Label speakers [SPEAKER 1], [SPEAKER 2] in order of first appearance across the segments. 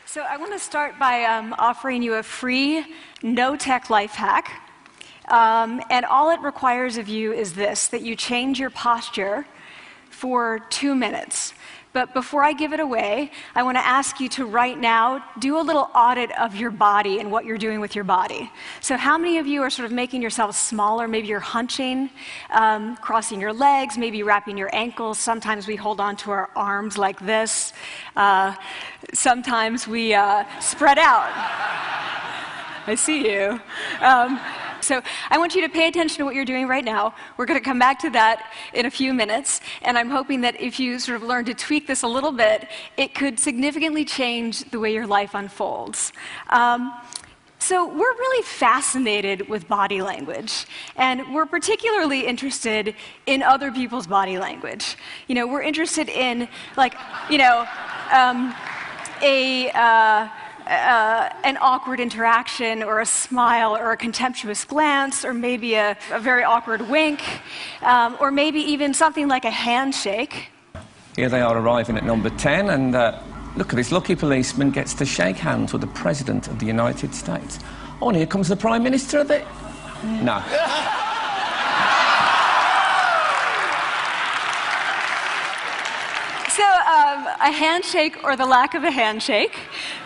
[SPEAKER 1] So I want to start by offering you a free, no-tech life hack. And all it requires of you is this, that you change your posture for 2 minutes. But before I give it away, I want to ask you to right now do a little audit of your body and what you're doing with your body. So how many of you are sort of making yourselves smaller? Maybe you're hunching, crossing your legs, maybe wrapping your ankles. Sometimes we hold on to our arms like this. Sometimes we spread out. I see you. So I want you to pay attention to what you're doing right now. We're going to come back to that in a few minutes, and I'm hoping that if you sort of learn to tweak this a little bit, it could significantly change the way your life unfolds. So we're really fascinated with body language, and we're particularly interested in other people's body language. You know, we're interested in, like, you know, an awkward interaction, or a smile, or a contemptuous glance, or maybe a very awkward wink, or maybe even something like a handshake.
[SPEAKER 2] Here they are arriving at number 10, and look at this lucky policeman gets to shake hands with the President of the United States. Oh, and here comes the Prime Minister of it. No.
[SPEAKER 1] So a handshake, or the lack of a handshake,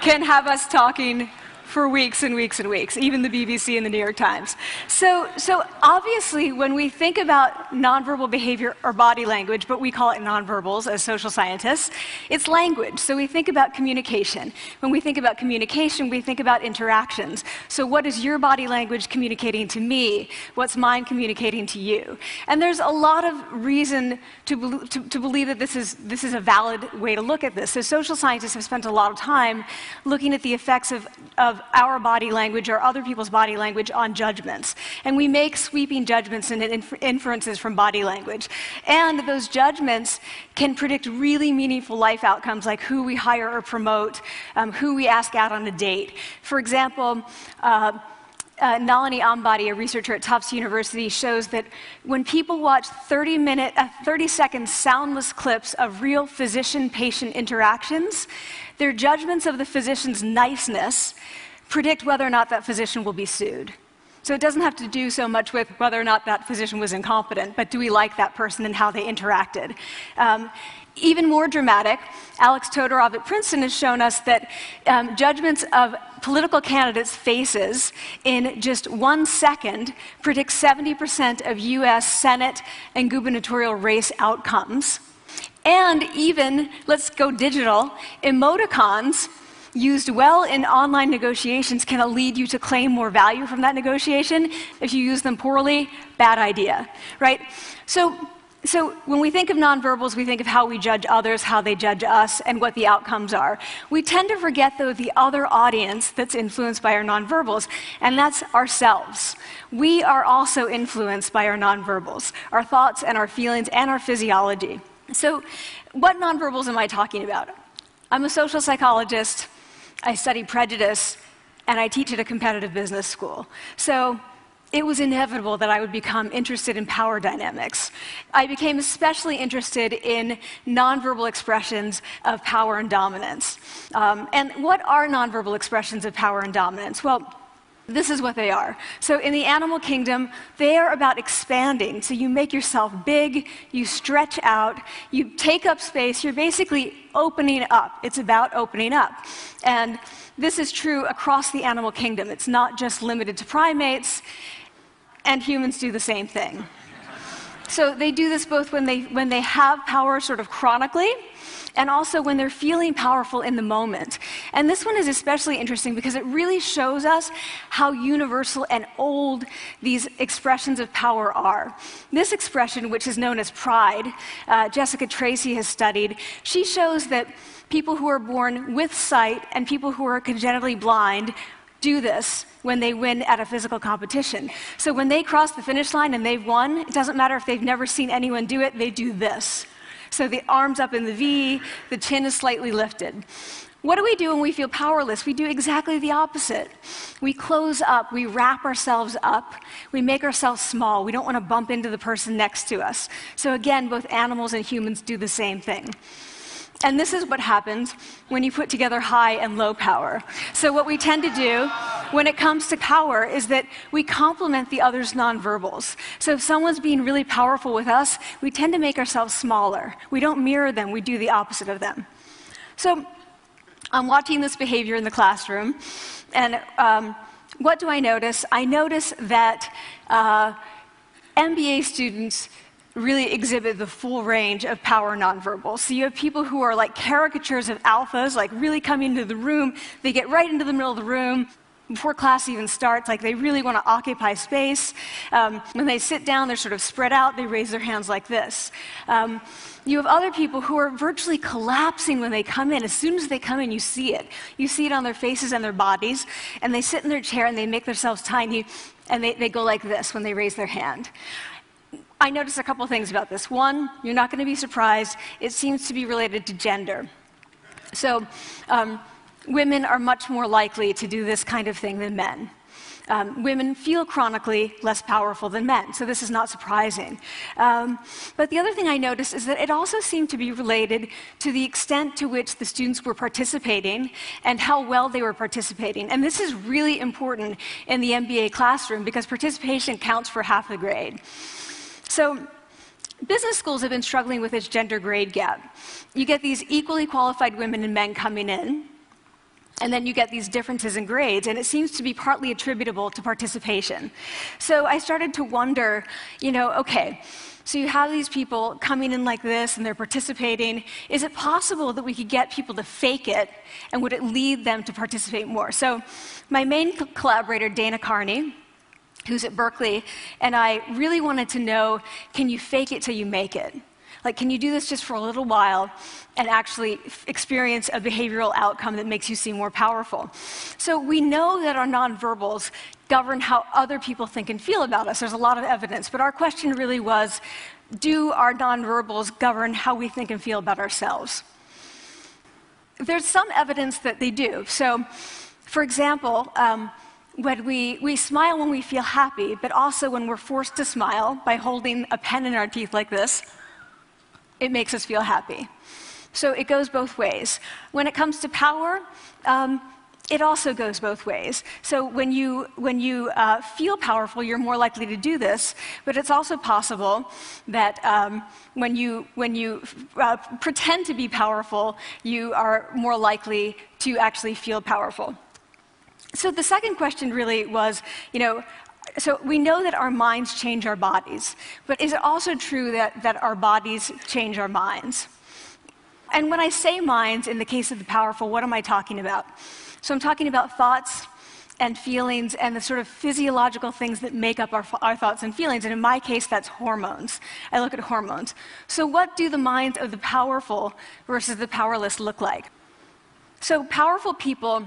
[SPEAKER 1] can have us talking for weeks and weeks and weeks, even the BBC and the New York Times. So obviously, when we think about nonverbal behavior or body language, but we call it nonverbals as social scientists, it's language. So we think about communication. When we think about communication, we think about interactions. So what is your body language communicating to me? What's mine communicating to you? And there's a lot of reason to believe that this is a valid way to look at this. So social scientists have spent a lot of time looking at the effects of our body language or other people's body language on judgments. And we make sweeping judgments and inferences from body language. And those judgments can predict really meaningful life outcomes, like who we hire or promote, who we ask out on a date. For example, Nalini Ambady, a researcher at Tufts University, shows that when people watch 30-second soundless clips of real physician-patient interactions, their judgments of the physician's niceness predict whether or not that physician will be sued. So it doesn't have to do so much with whether or not that physician was incompetent, but do we like that person and how they interacted? Even more dramatic, Alex Todorov at Princeton has shown us that judgments of political candidates' faces in just 1 second predict 70% of US Senate and gubernatorial race outcomes. And even, let's go digital, emoticons used well in online negotiations can lead you to claim more value from that negotiation. If you use them poorly, bad idea, right? So when we think of nonverbals, we think of how we judge others, how they judge us, and what the outcomes are. We tend to forget, though, the other audience that's influenced by our nonverbals, and that's ourselves. We are also influenced by our nonverbals, our thoughts and our feelings and our physiology. So what nonverbals am I talking about? I'm a social psychologist, I study prejudice, and I teach at a competitive business school. So it was inevitable that I would become interested in power dynamics. I became especially interested in nonverbal expressions of power and dominance. And what are nonverbal expressions of power and dominance? Well, this is what they are. So in the animal kingdom, they are about expanding. So you make yourself big, you stretch out, you take up space, you're basically opening up. It's about opening up. And this is true across the animal kingdom. It's not just limited to primates, and humans do the same thing. So they do this both when they have power sort of chronically, and also when they're feeling powerful in the moment. And this one is especially interesting because it really shows us how universal and old these expressions of power are. This expression, which is known as pride, Jessica Tracy has studied, she shows that people who are born with sight and people who are congenitally blind do this when they win at a physical competition. So when they cross the finish line and they've won, it doesn't matter if they've never seen anyone do it, they do this. So the arms up in the V, the chin is slightly lifted. What do we do when we feel powerless? We do exactly the opposite. We close up, we wrap ourselves up, we make ourselves small. We don't want to bump into the person next to us. So again, both animals and humans do the same thing. And this is what happens when you put together high and low power. So what we tend to do when it comes to power is that we complement the other's nonverbals. So if someone's being really powerful with us, we tend to make ourselves smaller. We don't mirror them, we do the opposite of them. So I'm watching this behavior in the classroom, and what do I notice? I notice that MBA students really exhibit the full range of power nonverbals. So you have people who are like caricatures of alphas, like really coming into the room. They get right into the middle of the room before class even starts, like they really want to occupy space. When they sit down, they're sort of spread out. They raise their hands like this. You have other people who are virtually collapsing when they come in. As soon as they come in, you see it. You see it on their faces and their bodies, and they sit in their chair and they make themselves tiny, and they go like this when they raise their hand. I noticed a couple things about this. One, you're not going to be surprised. It seems to be related to gender. So women are much more likely to do this kind of thing than men. Women feel chronically less powerful than men, so this is not surprising. But the other thing I noticed is that it also seemed to be related to the extent to which the students were participating and how well they were participating. And this is really important in the MBA classroom because participation counts for half the grade. So business schools have been struggling with this gender grade gap. You get these equally qualified women and men coming in, and then you get these differences in grades, and it seems to be partly attributable to participation. So I started to wonder, okay, so you have these people coming in like this, and they're participating. Is it possible that we could get people to fake it, and would it lead them to participate more? So my main collaborator, Dana Carney, who's at Berkeley, and I really wanted to know, can you fake it till you make it? Like, can you do this just for a little while and actually experience a behavioral outcome that makes you seem more powerful? So we know that our nonverbals govern how other people think and feel about us. There's a lot of evidence, but our question really was, do our nonverbals govern how we think and feel about ourselves? There's some evidence that they do. So, for example, when we smile when we feel happy, but also when we're forced to smile by holding a pen in our teeth like this, it makes us feel happy. So it goes both ways. When it comes to power, it also goes both ways. So when you feel powerful, you're more likely to do this, but it's also possible that when you pretend to be powerful, you are more likely to actually feel powerful. So the second question really was, so we know that our minds change our bodies, but is it also true that our bodies change our minds? And when I say minds, in the case of the powerful, what am I talking about? So I'm talking about thoughts and feelings and the sort of physiological things that make up our thoughts and feelings, and in my case, that's hormones. I look at hormones. So what do the minds of the powerful versus the powerless look like? So powerful people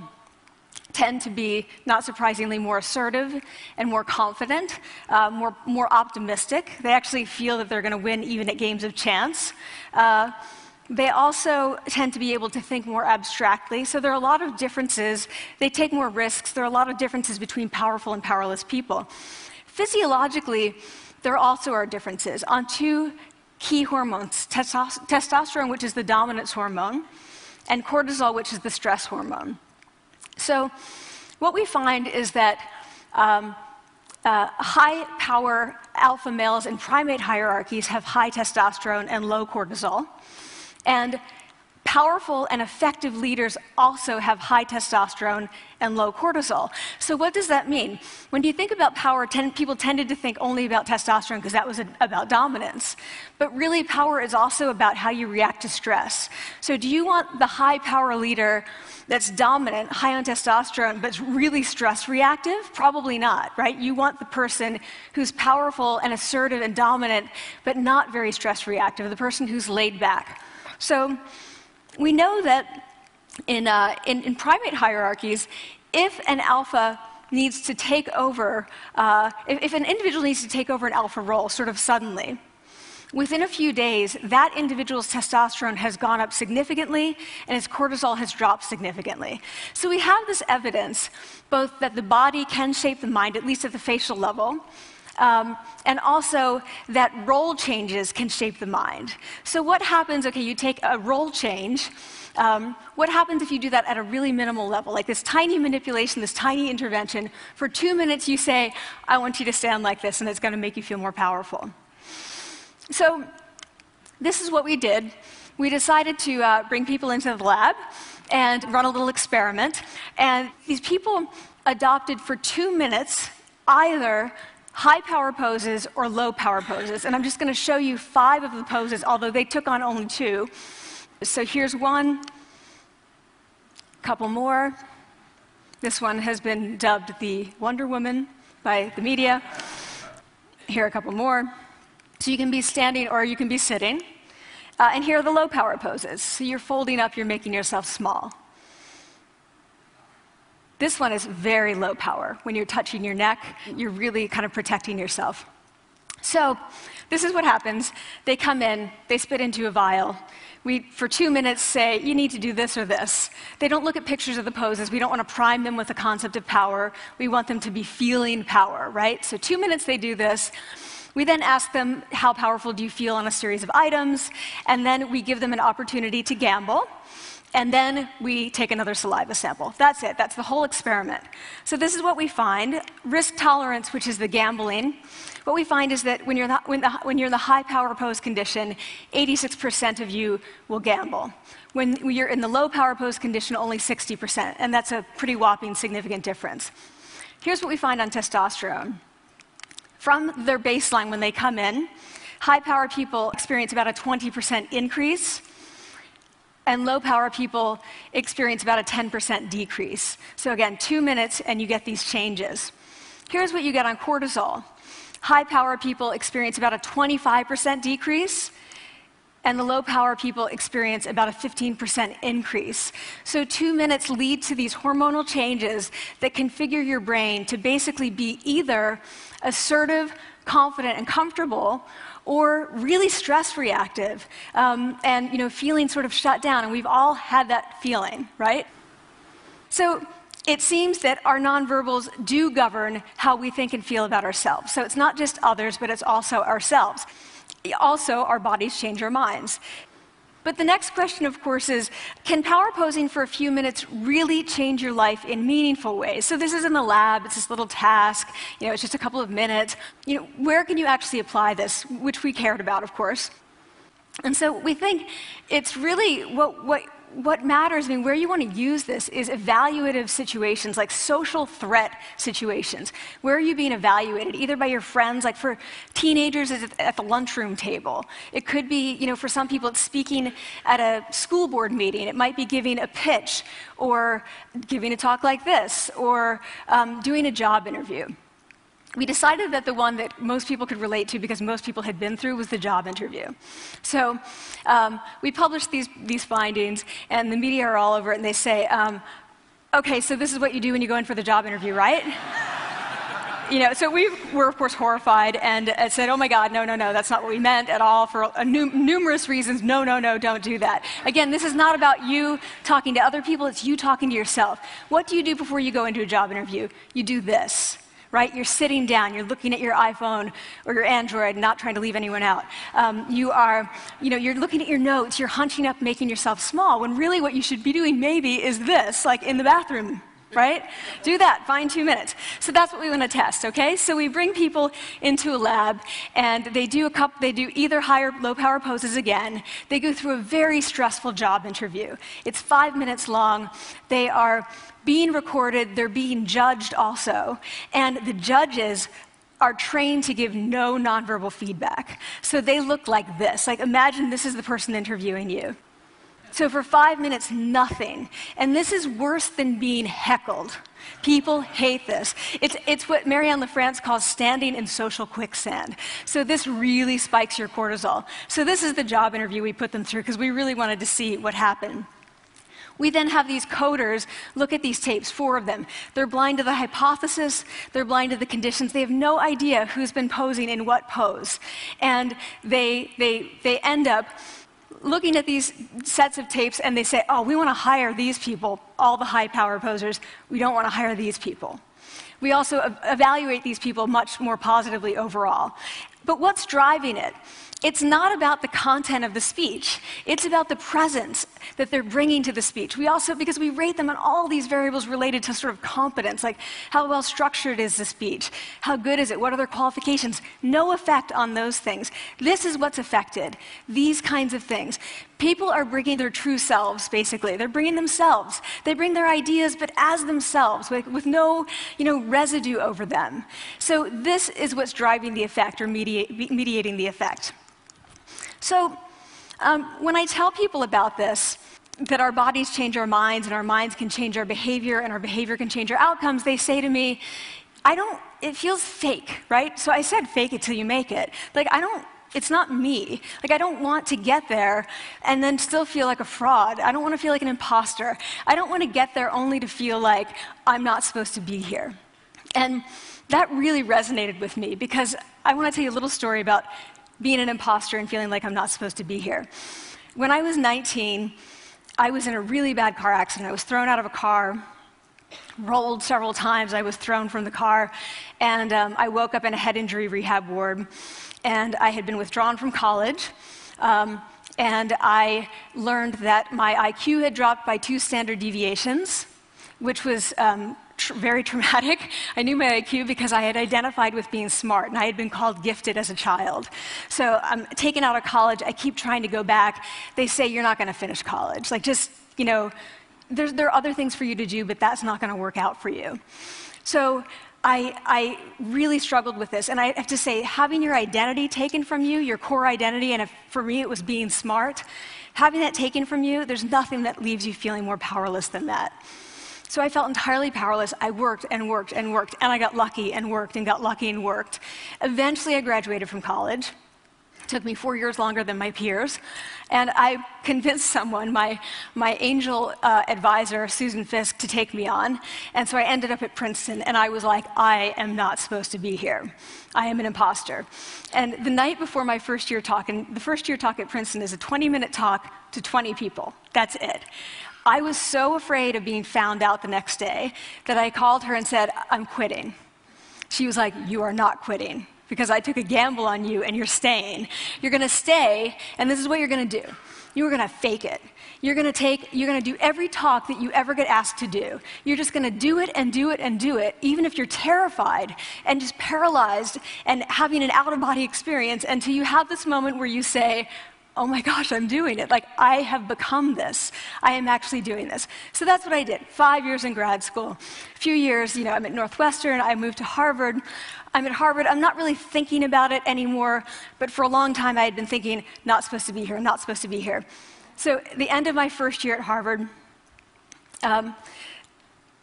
[SPEAKER 1] tend to be, not surprisingly, more assertive and more confident, more optimistic. They actually feel that they're going to win even at games of chance. They also tend to be able to think more abstractly. So there are a lot of differences. They take more risks. There are a lot of differences between powerful and powerless people. Physiologically, there also are differences on two key hormones, testosterone, which is the dominance hormone, and cortisol, which is the stress hormone. So what we find is that high-power alpha males in primate hierarchies have high testosterone and low cortisol, and powerful and effective leaders also have high testosterone and low cortisol. So what does that mean? When you think about power, people tended to think only about testosterone because that was about dominance. But really, power is also about how you react to stress. So do you want the high-power leader that's dominant, high on testosterone, but really stress reactive? Probably not, right? You want the person who's powerful and assertive and dominant, but not very stress reactive, the person who's laid back. So we know that in primate hierarchies, if an alpha needs to take over, if an individual needs to take over an alpha role sort of suddenly, within a few days, that individual's testosterone has gone up significantly and his cortisol has dropped significantly. So we have this evidence, both that the body can shape the mind, at least at the facial level, and also that role changes can shape the mind. So what happens, okay, you take a role change, what happens if you do that at a really minimal level, like this tiny manipulation, this tiny intervention? For 2 minutes you say, I want you to stand like this, and it's going to make you feel more powerful. So this is what we did. We decided to bring people into the lab and run a little experiment. And these people adopted for 2 minutes either high power poses or low power poses. And I'm just going to show you 5 of the poses, although they took on only 2. So here's one, a couple more. This one has been dubbed the Wonder Woman by the media. Here are a couple more. So you can be standing or you can be sitting. And here are the low power poses. So you're folding up, you're making yourself small. This one is very low power. When you're touching your neck, you're really kind of protecting yourself. So this is what happens. They come in, they spit into a vial. We, for 2 minutes, say, you need to do this or this. They don't look at pictures of the poses. We don't want to prime them with the concept of power. We want them to be feeling power, right? So 2 minutes they do this. We then ask them, how powerful do you feel on a series of items? And then we give them an opportunity to gamble. And then we take another saliva sample. That's it. That's the whole experiment. So this is what we find. Risk tolerance, which is the gambling. What we find is that when you're in the high power pose condition, 86% of you will gamble. When you're in the low power pose condition, only 60%. And that's a pretty whopping significant difference. Here's what we find on testosterone. From their baseline when they come in, high-power people experience about a 20% increase, and low-power people experience about a 10% decrease. So again, 2 minutes and you get these changes. Here's what you get on cortisol. High-power people experience about a 25% decrease, and the low-power people experience about a 15% increase. So 2 minutes lead to these hormonal changes that configure your brain to basically be either assertive, confident, and comfortable, or really stress reactive, and feeling sort of shut down. And we've all had that feeling, right? So it seems that our nonverbals do govern how we think and feel about ourselves. So it's not just others, but it's also ourselves. Also, our bodies change our minds. But the next question, of course, is, can power posing for a few minutes really change your life in meaningful ways? So this is in the lab, it's this little task, it's just a couple of minutes. Where can you actually apply this, which we cared about, of course. And so we think it's really what matters, where you want to use this is evaluative situations, like social threat situations. Where are you being evaluated? Either by your friends, like for teenagers, it's at the lunchroom table. It could be, for some people, it's speaking at a school board meeting. It might be giving a pitch, or giving a talk like this, or doing a job interview. We decided that the one that most people could relate to, because most people had been through, was the job interview. So we published these findings, and the media are all over it, and they say, okay, so this is what you do when you go in for the job interview, right? So we were, of course, horrified, and said, oh my God, no, that's not what we meant at all, for numerous reasons. No, don't do that. Again, this is not about you talking to other people, it's you talking to yourself. What do you do before you go into a job interview? You do this. Right? You're sitting down, you're looking at your iPhone or your Android, not trying to leave anyone out. You're looking at your notes, you're hunching up, making yourself small, when really what you should be doing maybe is this, like in the bathroom, right? Do that, find 2 minutes. So that's what we want to test, okay? So we bring people into a lab, and they do either high or low power poses again. They go through a very stressful job interview. It's 5 minutes long. They are being recorded, they're being judged also, and the judges are trained to give no nonverbal feedback. So they look like this. Like, imagine this is the person interviewing you. So for 5 minutes, nothing. And this is worse than being heckled. People hate this. It's what Marianne LaFrance calls standing in social quicksand. So this really spikes your cortisol. So this is the job interview we put them through, because we really wanted to see what happened. We then have these coders look at these tapes, 4 of them. They're blind to the hypothesis, they're blind to the conditions. They have no idea who's been posing in what pose. And they end up looking at these sets of tapes, and they say, oh, we want to hire these people, all the high power posers. We don't want to hire these people. We also evaluate these people much more positively overall. But what's driving it? It's not about the content of the speech. It's about the presence that they're bringing to the speech. We also, because we rate them on all these variables related to sort of competence, like how well structured is the speech? How good is it? What are their qualifications? No effect on those things. This is what's affected, these kinds of things. People are bringing their true selves, basically. They're bringing themselves. They bring their ideas, but as themselves, with no residue over them. So this is what's driving the effect or mediating the effect. So when I tell people about this, that our bodies change our minds and our minds can change our behavior and our behavior can change our outcomes, they say to me, it feels fake, right? So I said fake it till you make it. Like, it's not me. Like, I don't want to get there and then still feel like a fraud. I don't want to feel like an imposter. I don't want to get there only to feel like I'm not supposed to be here. And that really resonated with me because I want to tell you a little story about being an imposter and feeling like I'm not supposed to be here. When I was 19, I was in a really bad car accident. I was thrown out of a car, rolled several times. I was thrown from the car, and I woke up in a head injury rehab ward. And I had been withdrawn from college, and I learned that my IQ had dropped by 2 standard deviations, which was very traumatic. I knew my IQ because I had identified with being smart, and I had been called gifted as a child. So I'm taken out of college. I keep trying to go back. They say, you're not going to finish college. Like, just, there are other things for you to do, but that's not going to work out for you. So I really struggled with this. And I have to say, having your identity taken from you, your core identity, and for me it was being smart, having that taken from you, there's nothing that leaves you feeling more powerless than that. So I felt entirely powerless. I worked and worked and worked, and I got lucky and worked and got lucky and worked. Eventually I graduated from college. It took me 4 years longer than my peers. And I convinced someone, my angel advisor, Susan Fisk, to take me on. And so I ended up at Princeton, and I was like, I am not supposed to be here. I am an imposter. And the night before my first year talk, and the first year talk at Princeton is a 20-minute talk to 20 people. That's it. I was so afraid of being found out the next day that I called her and said, I'm quitting. She was like, you are not quitting, because I took a gamble on you and you're staying. You're going to stay, and this is what you're going to do. You're going to fake it. You're going to do every talk that you ever get asked to do. You're just going to do it and do it and do it, even if you're terrified and just paralyzed and having an out-of-body experience, until you have this moment where you say, oh my gosh, I'm doing it. Like, I have become this. I am actually doing this. So that's what I did. 5 years in grad school. A few years, I'm at Northwestern. I moved to Harvard. I'm at Harvard. I'm not really thinking about it anymore, but for a long time I had been thinking, not supposed to be here, not supposed to be here. So at the end of my first year at Harvard, a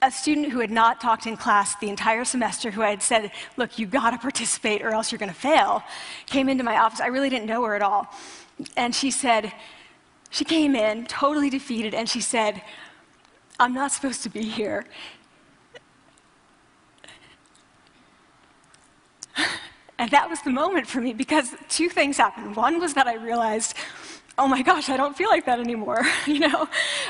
[SPEAKER 1] student who had not talked in class the entire semester, who I had said, look, you got to participate or else you're going to fail, came into my office. I really didn't know her at all. And she came in totally defeated, and she said, I'm not supposed to be here. And that was the moment for me, because 2 things happened. One was that I realized, oh my gosh, I don't feel like that anymore.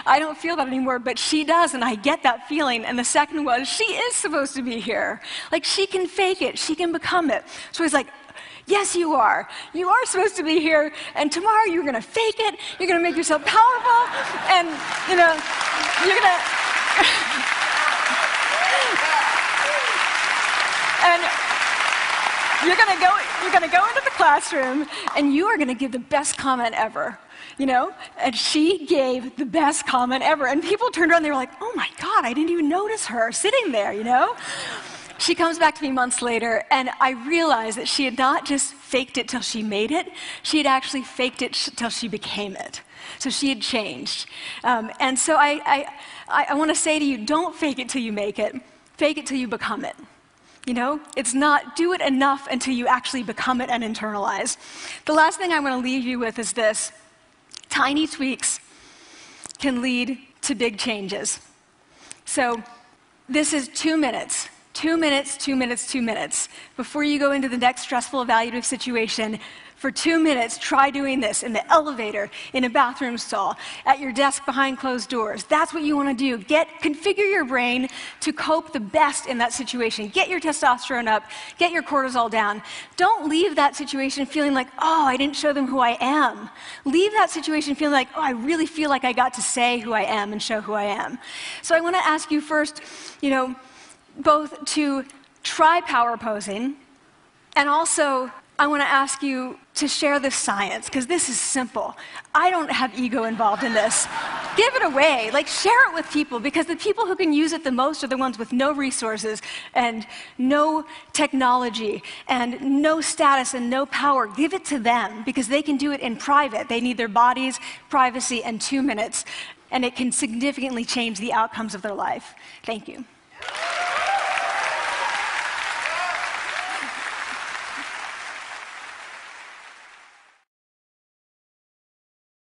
[SPEAKER 1] I don't feel that anymore, but she does, and I get that feeling. And the second was, she is supposed to be here. Like, she can fake it, she can become it. So I was like, yes, you are. You are supposed to be here, and tomorrow you're going to fake it, you're going to make yourself powerful, and, you're going to... and you're going to go into the classroom, and you are going to give the best comment ever, And she gave the best comment ever. And people turned around, they were like, oh my God, I didn't even notice her sitting there, She comes back to me months later, and I realized that she had not just faked it till she made it, she had actually faked it till she became it. So she had changed. And so I want to say to you, don't fake it till you make it. Fake it till you become it. It's not do it enough until you actually become it and internalize. The last thing I want to leave you with is this. Tiny tweaks can lead to big changes. So this is 2 minutes. 2 minutes, 2 minutes, 2 minutes. Before you go into the next stressful evaluative situation, for 2 minutes, try doing this in the elevator, in a bathroom stall, at your desk behind closed doors. That's what you want to do. Configure your brain to cope the best in that situation. Get your testosterone up, get your cortisol down. Don't leave that situation feeling like, oh, I didn't show them who I am. Leave that situation feeling like, oh, I really feel like I got to say who I am and show who I am. So I want to ask you first, both to try power posing, and also I want to ask you to share the science, because this is simple. I don't have ego involved in this. Give it away. Share it with people, because the people who can use it the most are the ones with no resources and no technology and no status and no power. Give it to them, because they can do it in private. They need their bodies, privacy, and 2 minutes, and it can significantly change the outcomes of their life. Thank you.